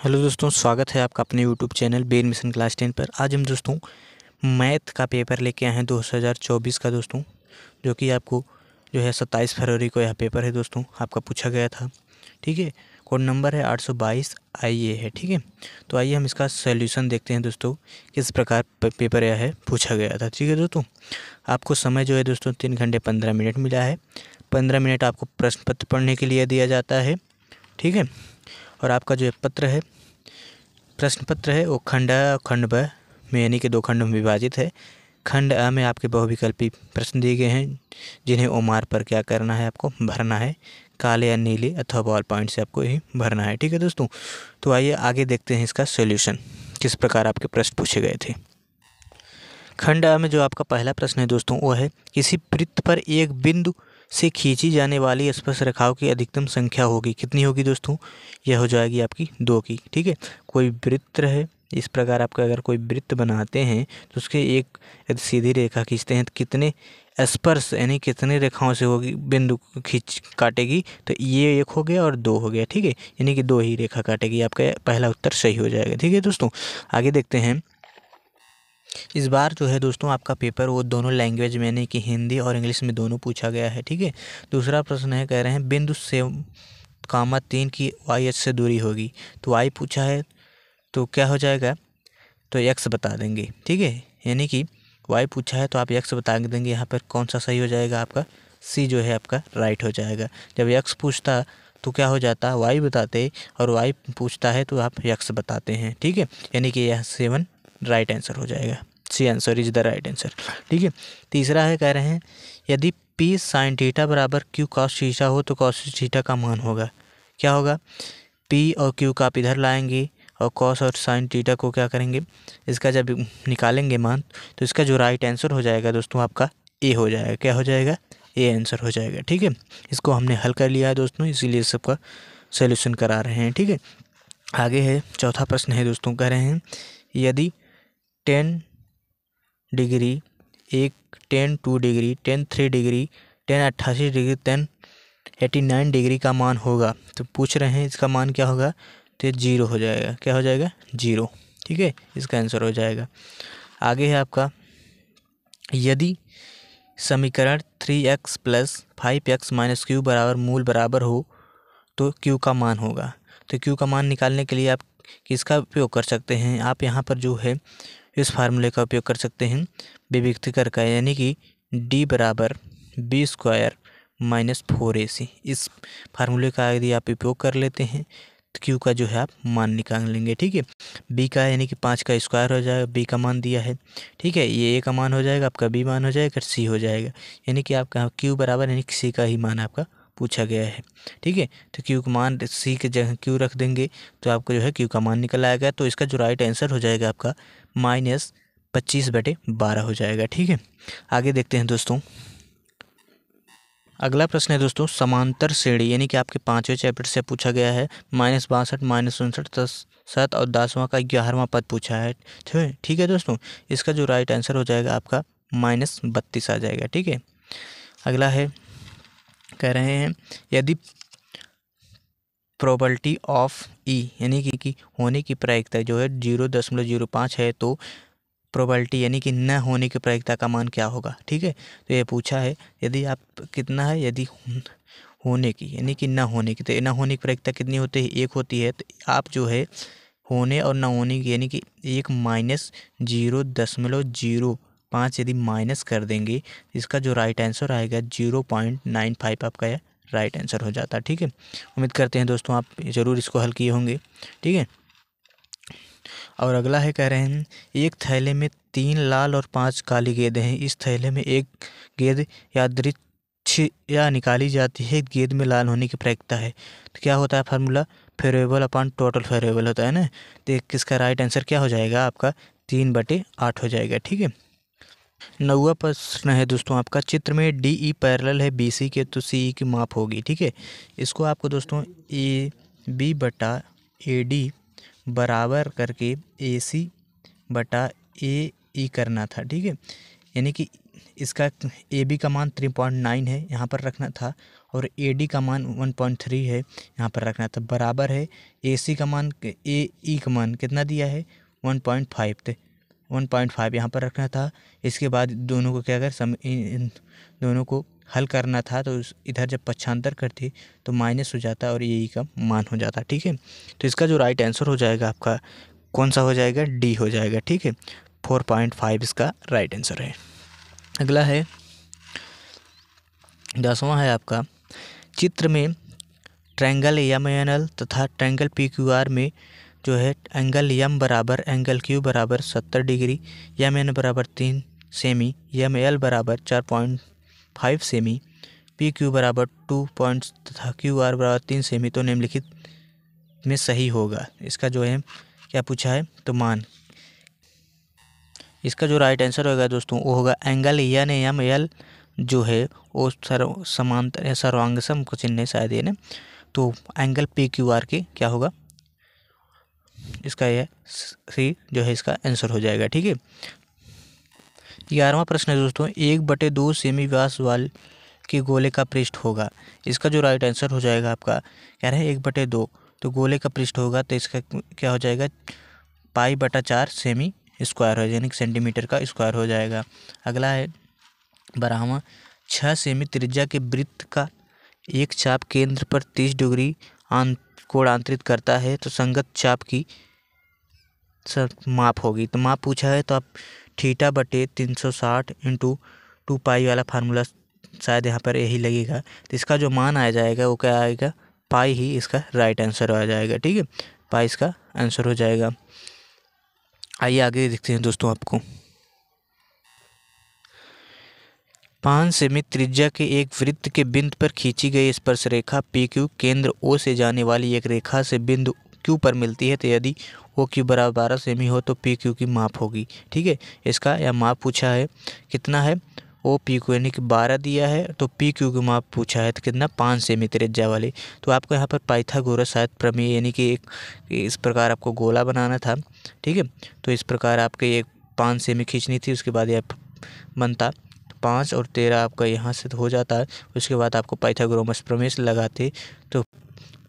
Hello दोस्तों, स्वागत है आपका अपने यूट्यूब चैनल बेर मिशन क्लास 10 पर। आज हम दोस्तों मैथ का पेपर लेके आए हैं 2024 का दोस्तों, जो कि आपको जो है 27 फरवरी को यह पेपर है दोस्तों, आपका पूछा गया था। ठीक है, कोड नंबर है 822 IA है। ठीक है, तो आइए हम इसका सॉल्यूशन देखते हैं दोस्तों, किस प्रकार पेपर यह है पूछा गया था। ठीक है दोस्तों, आपको समय जो है दोस्तों 3 घंटे 15 मिनट मिला है। 15 मिनट आपको प्रश्न पत्र पढ़ने के लिए दिया जाता है। ठीक है, और आपका जो पत्र है, प्रश्न पत्र है, वो खंड अ और खंड ब में यानी कि 2 खंडों में विभाजित है। खंड अ में आपके बहुविकल्पी प्रश्न दिए गए हैं, जिन्हें ओमार पर क्या करना है, आपको भरना है। काले या नीले अथवा बॉल पॉइंट से आपको ही भरना है। ठीक है दोस्तों, तो आइए आगे देखते हैं इसका सॉल्यूशन, किस प्रकार आपके प्रश्न पूछे गए थे। खंड अ में जो आपका पहला प्रश्न है दोस्तों, वो है किसी वृत्त पर एक बिंदु से खींची जाने वाली स्पर्शरेखाओं की अधिकतम संख्या होगी। कितनी होगी दोस्तों? यह हो जाएगी आपकी 2 की। ठीक है, कोई वृत्त है, इस प्रकार आपका अगर कोई वृत्त बनाते हैं तो उसके एक यदि सीधी रेखा खींचते हैं तो कितने स्पर्श यानी कितने रेखाओं से होगी, बिंदु खींच काटेगी, तो ये 1 हो गया और 2 हो गया। ठीक है, यानी कि 2 ही रेखा काटेगी। आपका पहला उत्तर सही हो जाएगा। ठीक है दोस्तों, आगे देखते हैं। इस बार जो है दोस्तों आपका पेपर वो दोनों लैंग्वेज में यानी कि हिंदी और इंग्लिश में दोनों पूछा गया है। ठीक है, दूसरा प्रश्न है, कह रहे हैं बिंदु से कामा 3 की YH से दूरी होगी। तो Y पूछा है तो क्या हो जाएगा, तो X बता देंगे। ठीक है, यानी कि Y पूछा है तो आप X बता देंगे। यहाँ पर कौन सा सही हो जाएगा, आपका C जो है आपका राइट हो जाएगा। जब X पूछता तो क्या हो जाता, Y बताते, और Y पूछता है तो आप X बताते हैं। ठीक है, यानी कि यह 7 राइट आंसर हो जाएगा। C answer is the right answer. ठीक है, तीसरा है, कह रहे हैं यदि P sin थीटा बराबर Q cos थीटा हो तो cos थीटा का मान होगा। क्या होगा, P और Q का आप इधर लाएंगे और cos और sin थीटा को क्या करेंगे, इसका जब निकालेंगे मान, तो इसका जो राइट आंसर हो जाएगा दोस्तों आपका A हो जाएगा। क्या हो जाएगा, A आंसर हो जाएगा। ठीक है, इसको हमने हल कर लिया है दोस्तों, इसीलिए सबका सोल्यूशन करा रहे हैं। ठीक है, आगे है चौथा प्रश्न है दोस्तों, कह रहे हैं यदि 10 degree 1 10 2 degree 10 3 degree 10 88 degree 10 89 degree का मान होगा, तो पूछ रहे हैं इसका मान क्या होगा, तो 0 हो जाएगा। क्या हो जाएगा, 0। ठीक है, इसका आंसर हो जाएगा। आगे है आपका, यदि समीकरण 3x + 5x - q बराबर मूल बराबर हो तो q का मान होगा। तो q का मान निकालने के लिए आप किसका उपयोग कर सकते हैं, आप यहाँ पर जो है इस फार्मूले का उपयोग कर सकते हैं, विभक्तिकर का, यानी कि d बराबर B² - 4AC। इस फार्मूले का यदि आप उपयोग कर लेते हैं तो Q का जो है आप मान निकाल लेंगे। ठीक है, B का यानी कि 5 का स्क्वायर हो जाएगा, B का मान दिया है। ठीक है, ये A का मान हो जाएगा, आपका B मान हो जाएगा, C हो जाएगा, यानी कि आपका Q बराबर यानी कि C का ही मान आपका पूछा गया है। ठीक है, तो Q का मान C के जगह Q रख देंगे तो आपको जो है Q का मान निकल आएगा। तो इसका जो राइट आंसर हो जाएगा आपका -25/12 हो जाएगा। ठीक है, आगे देखते हैं दोस्तों। अगला प्रश्न है दोस्तों, समांतर श्रेणी यानी कि आपके 5वें चैप्टर से पूछा गया है। -62 -59 7 और 10वां का 11वां पद पूछा है। ठीक है दोस्तों, इसका जो राइट आंसर हो जाएगा आपका -32 आ जाएगा। ठीक है, अगला है, कह रहे हैं यदि प्रोबेबिलिटी ऑफ E यानी कि होने की प्रायिकता जो है 0.05 है, तो प्रोबेबिलिटी यानी कि न होने की प्रायिकता का मान क्या होगा। ठीक है, तो ये पूछा है यदि आप कितना है, यदि होने की यानी कि न होने की, तो न होने की प्रायिकता कितनी होती है, 1 होती है। तो आप जो है होने और न होने की यानी कि 1 - 0.05 यदि माइनस कर देंगे, इसका जो राइट आंसर आएगा 0.95 आपका यह राइट आंसर हो जाता है। ठीक है, उम्मीद करते हैं दोस्तों आप ज़रूर इसको हल किए होंगे। ठीक है, और अगला है, कह रहे हैं एक थैले में 3 लाल और 5 काली गेंदें हैं। इस थैले में एक गेंद यादृच्छिक निकाली जाती है, गेंद में लाल होने की प्रायिकता है। तो क्या होता है formula, favourable upon total favourable होता है ना। तो किसका राइट आंसर क्या हो जाएगा, आपका 3/8 हो जाएगा। ठीक है, 9वां प्रश्न है दोस्तों आपका, चित्र में DE पैरेलल है BC के तो CE की माप होगी। ठीक है, इसको आपको दोस्तों AB/AD बराबर करके AC/AE करना था। ठीक है, यानी कि इसका ए बी का मान 3.9 है, यहाँ पर रखना था, और ए डी का मान 1.3 है, यहाँ पर रखना था। बराबर है ए सी का मान, ए ई का मान कितना दिया है 1.5 थे, 1.5 यहाँ पर रखना था। इसके बाद दोनों को क्या कर इन दोनों को हल करना था, तो इधर जब पक्षांतर करते तो माइनस हो जाता और ये ई का मान हो जाता। ठीक है, तो इसका जो राइट आंसर हो जाएगा आपका कौन सा हो जाएगा, डी हो जाएगा। ठीक है, 4.5 इसका राइट आंसर है। अगला है 10वां है आपका, चित्र में ट्रायंगल एम एन एल तथा ट्रायंगल पी क्यू आर में जो है एंगल एम बराबर एंगल क्यू बराबर 70 डिग्री, एम एन बराबर 3 सेमी, एम एल बराबर 4.5 सेमी, पी क्यू बराबर 2 पॉइंट्स तथा क्यू आर बराबर 3 सेमी, तो निम्नलिखित में सही होगा। इसका जो है क्या पूछा है, तो मान। इसका जो राइट आंसर होगा दोस्तों वो होगा एंगल एन एम एल जो है वो समांतर या सर्वांगसम को चिन्ह है शायद ये ना, तो एंगल पी क्यू आर के क्या होगा, इसका यह सी जो है इसका आंसर हो जाएगा। ठीक है, 11वां प्रश्न है दोस्तों, 1/2 सेमी व्यास वाल के गोले का पृष्ठ होगा। इसका जो राइट आंसर हो जाएगा आपका, कह रहे हैं 1/2, तो गोले का पृष्ठ होगा तो इसका क्या हो जाएगा, π/4 सेमी स्क्वायर हो, यानी सेंटीमीटर का स्क्वायर हो जाएगा। अगला है 12वां, 6 सेमी त्रिज्या के वृत्त का एक चाप केंद्र पर 30 डिग्री कोण आंतरित करता है, तो संगत चाप की माप होगी। तो माप पूछा है तो आप θ/360 × 2π वाला फार्मूला शायद यहाँ पर यही लगेगा, तो इसका जो मान आ जाएगा वो क्या आएगा, पाई ही इसका राइट आंसर आ जाएगा। ठीक है, पाई इसका आंसर हो जाएगा। आइए आगे देखते हैं दोस्तों, आपको 5 सेमी त्रिज्या के एक वृत्त के बिंदु पर खींची गई स्पर्श रेखा पी क्यू केंद्र ओ से जाने वाली एक रेखा से बिंदु क्यू पर मिलती है, तो यदि ओ क्यू बराबर 12 सेमी हो तो पी क्यू की माप होगी। ठीक है, इसका यह माप पूछा है कितना है, ओ पी क्यू यानी कि 12 दिया है, तो पी क्यू की माप पूछा है तो कितना 5 सेमी त्रिज्या वाले। तो आपको यहाँ पर पाइथागोरस शायद प्रमेय यानी कि एक इस प्रकार आपको गोला बनाना था। ठीक है, तो इस प्रकार आपके एक 5 सेमी खींचनी थी, उसके बाद यह बनता 5 और 13 आपका यहाँ से तो हो जाता है। उसके बाद आपको पाइथागोरस प्रमेय लगाते तो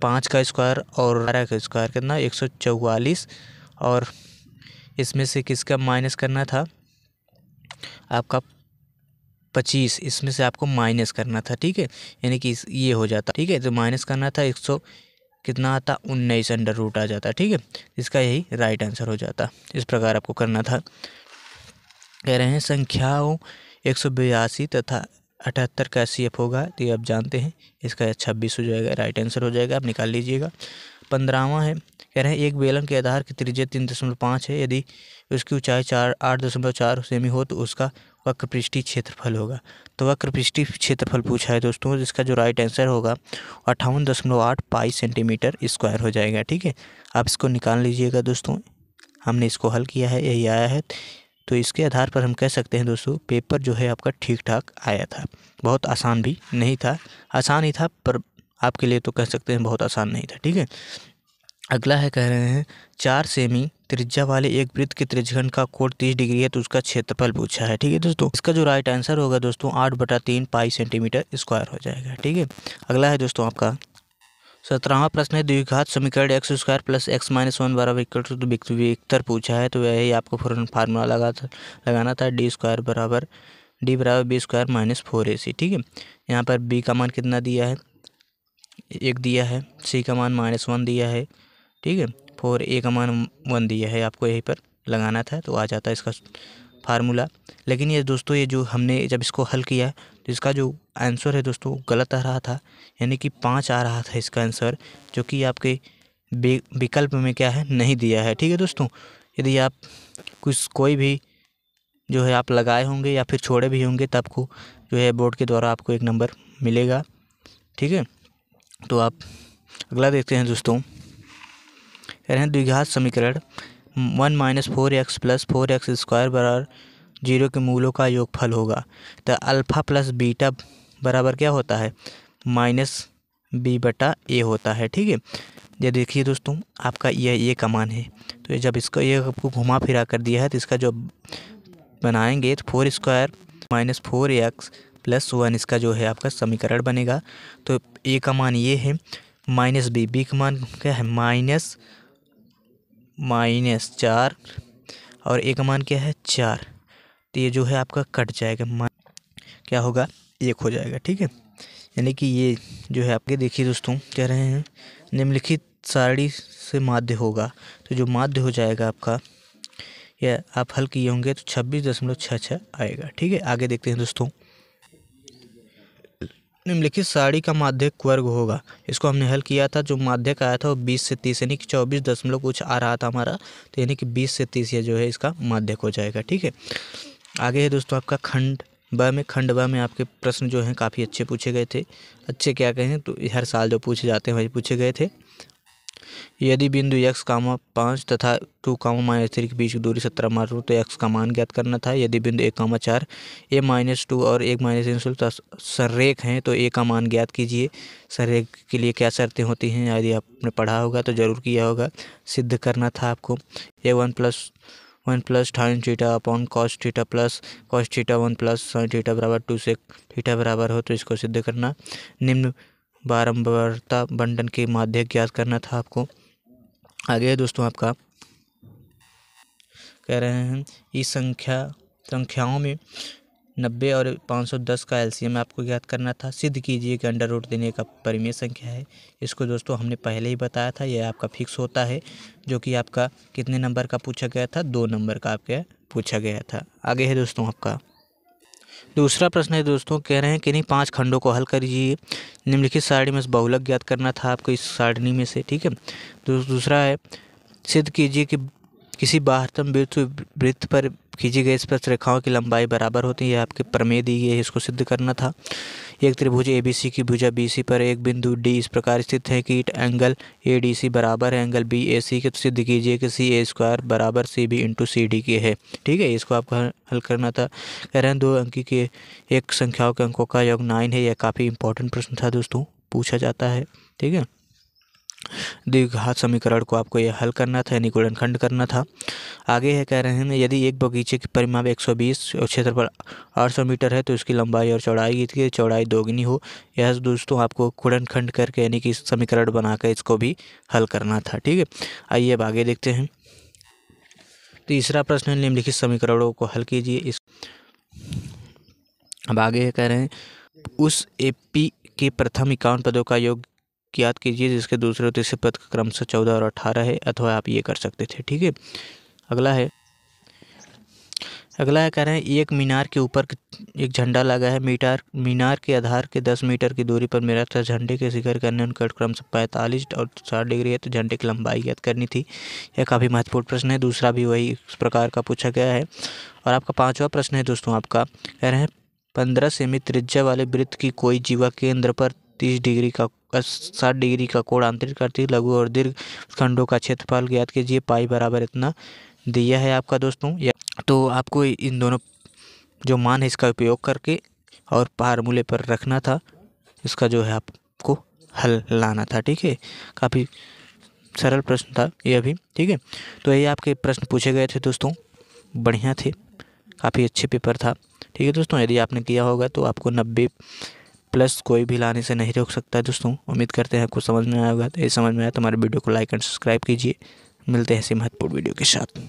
5 का स्क्वायर और 12 का स्क्वायर कितना 144, और इसमें से किसका माइनस करना था आपका 25, इसमें से आपको माइनस करना था। ठीक है, यानी कि ये हो जाता। ठीक है, तो माइनस करना था 100 कितना आता 19 आ जाता। ठीक है, इसका यही राइट आंसर हो जाता। इस प्रकार आपको करना था। कह रहे हैं संख्याओं 182 तथा 78 का CF होगा, तो ये आप जानते हैं, इसका 26 हो जाएगा, राइट आंसर हो जाएगा, आप निकाल लीजिएगा। 15वां है, कह रहे हैं एक बेलन के आधार की त्रिज्या 3.5 है, यदि उसकी ऊंचाई 8.4 सेमी हो तो उसका वक्रपृष्ठीय क्षेत्रफल होगा। तो वक्रपृष्ठीय क्षेत्रफल पूछा है दोस्तों, जिसका जो राइट आंसर होगा 58.8 पाई सेंटीमीटर स्क्वायर हो जाएगा। ठीक है, आप इसको निकाल लीजिएगा दोस्तों, हमने इसको हल किया है, यही आया है। तो इसके आधार पर हम कह सकते हैं दोस्तों पेपर जो है आपका ठीक ठाक आया था, बहुत आसान भी नहीं था, आसान ही था पर आपके लिए तो कह सकते हैं बहुत आसान नहीं था। ठीक है, अगला है, कह रहे हैं 4 सेमी त्रिज्या वाले एक वृत्त के त्रिज्यखंड का कोण 30 डिग्री है, तो उसका क्षेत्रफल पूछा है। ठीक है दोस्तों, इसका जो राइट आंसर होगा दोस्तों 8/3 पाई सेंटीमीटर स्क्वायर हो जाएगा। ठीक है, अगला है दोस्तों आपका 17वां प्रश्न है, द्विघात समीकरण x² + x - 1 बराबर इक्वल टू विकतर पूछा है, तो यही आपको फार्मूला लगाना था, d² बराबर b² - 4ac। ठीक है, यहाँ पर b का मान कितना दिया है, 1 दिया है, c का मान -1 दिया है। ठीक है, 4a का मान 1 दिया है, आपको यहीं पर लगाना था, तो आ जाता है इसका फार्मूला। लेकिन ये दोस्तों ये जो हमने जब इसको हल किया तो इसका जो आंसर है दोस्तों गलत आ रहा था, यानी कि 5 आ रहा था इसका आंसर, जो कि आपके विकल्प में क्या है नहीं दिया है। ठीक है दोस्तों, यदि आप कोई भी जो है आप लगाए होंगे या फिर छोड़े भी होंगे तो आपको जो है बोर्ड के द्वारा आपको एक नंबर मिलेगा। ठीक है, तो आप अगला देखते हैं दोस्तों, कह रहे हैं द्विघात समीकरण 1 - 4x + 4x² बराबर 0 के मूलों का योगफल होगा। तो अल्फ़ा प्लस बीटा बराबर क्या होता है, -b/a होता है। ठीक है, ये देखिए दोस्तों आपका ये का मान है, तो जब इसको ये आपको घुमा फिरा कर दिया है तो इसका जो बनाएंगे तो 4² -4x + 1 इसका जो है आपका समीकरण बनेगा। तो a का मान ये है, -b का मान क्या है -4 और a का मान क्या है 4। तो ये जो है आपका कट जाएगा, क्या होगा 1 हो जाएगा। ठीक है, यानी कि ये जो है आपके देखिए दोस्तों कह रहे हैं निम्नलिखित सारणी से माध्य होगा। तो जो माध्य हो जाएगा आपका, या आप हल किए होंगे तो 26.66 आएगा। ठीक है, आगे देखते हैं दोस्तों। निम्नलिखित सारणी का माध्यक वर्ग होगा। इसको हमने हल किया था, जो माध्यक आया था वो 20 से 30 यानी कि 24 दशमलव कुछ आ रहा था हमारा, तो यानी कि 20 से 30 ये जो है इसका माध्यक हो जाएगा। ठीक है, आगे है दोस्तों आपका खंड ब में आपके प्रश्न जो हैं काफ़ी अच्छे पूछे गए थे। अच्छे क्या कहें, तो हर साल जो पूछे जाते हैं वही पूछे गए थे। यदि बिंदु x, 5 तथा 2, -3 के बीच की दूरी 17 मार्क तो x का मान ज्ञात करना था। यदि बिंदु 1, 4 a -2 और 1 -3 संरेख हैं तो a का मान ज्ञात कीजिए। संरेख के लिए क्या शर्तें होती हैं, यदि आपने पढ़ा होगा तो ज़रूर किया होगा। सिद्ध करना था आपको a1 + sin theta upon cos theta plus cos theta 1 + sin theta बराबर 2 से थीटा बराबर हो, तो इसको सिद्ध करना। निम्न बारंबारता बंटन के माध्यक ज्ञात करना था आपको। आगे है दोस्तों आपका कह रहे हैं इस संख्याओं में 90 और 510 का एलसीएम आपको ज्ञात करना था। सिद्ध कीजिए कि अंडर रूट देने का परिमेय संख्या है। इसको दोस्तों हमने पहले ही बताया था, यह आपका फिक्स होता है, जो कि आपका कितने नंबर का पूछा गया था, 2 नंबर का आपका पूछा गया था। आगे है दोस्तों आपका दूसरा प्रश्न है दोस्तों, कह रहे हैं कि नहीं 5 खंडों को हल करिए। निम्नलिखित सारणी में से बहुलक ज्ञात करना था आपको इस सारणी में से। ठीक है, दूसरा है सिद्ध कीजिए कि किसी बाह्यतम वृत्त पर खींची गई स्पर्श रेखाओं की लंबाई बराबर होती है। आपके प्रमेय दी गई है, इसको सिद्ध करना था। एक त्रिभुज ABC की भुजा BC पर एक बिंदु D इस प्रकार स्थित है कि एंगल ADC बराबर है एंगल BAC के। तो सिद्ध कीजिए कि CA² बराबर CB × CD के है। ठीक है, इसको आपको हल करना था। कह रहे हैं 2 अंकी के एक संख्याओं के अंकों का योग 9 है। यह काफ़ी इंपॉर्टेंट प्रश्न था दोस्तों, पूछा जाता है। ठीक है, द्विघात समीकरण को आपको यह हल करना था, यानी गुणनखंड करना था। आगे है कह रहे हैं यदि एक बगीचे की परिमाप 120 और क्षेत्रफल 800 मीटर है तो इसकी लंबाई और चौड़ाई की चौड़ाई दोगुनी हो। यह दोस्तों आपको गुणनखंड करके यानी कि समीकरण बनाकर इसको भी हल करना था। ठीक है, आइए अब आगे देखते हैं। तीसरा प्रश्न है निम्नलिखित समीकरणों को हल कीजिए। अब आगे है कह रहे हैं उस AP के प्रथम 51 पदों का योग ज्ञात कीजिए जिसके दूसरे और तीसरे पद का क्रमशः 14 और 18 है, अथवा आप ये कर सकते थे। ठीक है, अगला है कह रहे हैं एक मीनार के ऊपर एक झंडा लगा है। मीनार के आधार के 10 मीटर की दूरी पर मेरा था। झंडे के शिखर का अन्य कट क्रमशः 45 और 60 डिग्री है, तो झंडे की लंबाई ज्ञात करनी थी। यह काफ़ी महत्वपूर्ण प्रश्न है। दूसरा भी वही इस प्रकार का पूछा गया है। और आपका 5वां प्रश्न है दोस्तों, आपका कह रहे हैं 15 सेमी त्रिज्या वाले वृत्त की कोई जीवा केंद्र पर 60 डिग्री का कोण आंतरिक करती लघु और दीर्घ खंडों का क्षेत्रफल ज्ञात कीजिए। पाई बराबर इतना दिया है आपका दोस्तों। तो आपको इन दोनों जो मान है इसका उपयोग करके और फार्मूले पर रखना था। इसका जो है आपको हल लाना था। ठीक है, काफ़ी सरल प्रश्न था यह भी। ठीक है, तो ये आपके प्रश्न पूछे गए थे दोस्तों, बढ़िया थे, काफ़ी अच्छे पेपर था। ठीक है दोस्तों, यदि आपने किया होगा तो आपको 90+ कोई भी लाने से नहीं रोक सकता है दोस्तों। उम्मीद करते हैं आपको समझ में आया होगा। तो ये समझ में आया तो हमारे वीडियो को लाइक एंड सब्सक्राइब कीजिए। मिलते हैं ऐसे महत्वपूर्ण वीडियो के साथ।